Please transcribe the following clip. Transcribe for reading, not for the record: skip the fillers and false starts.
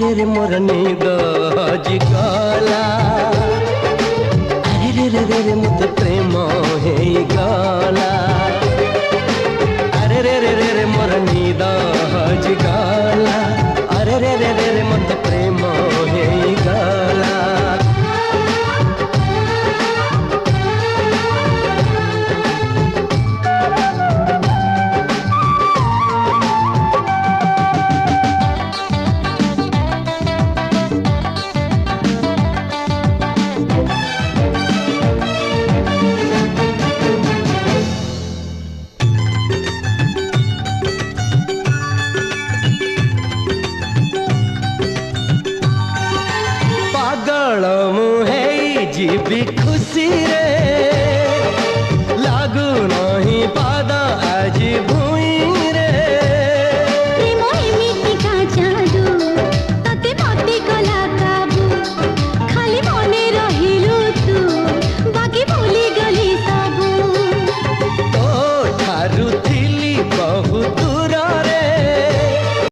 रे रे मोर निद हजि गला अरे रे रे रे रे मत प्रेम हेई गला अरे रे रे रे रे मोर निद हजि गला अरे रे रे रे रे मत प्रेम हेई गला पागल मुहे जीवी खुशी रे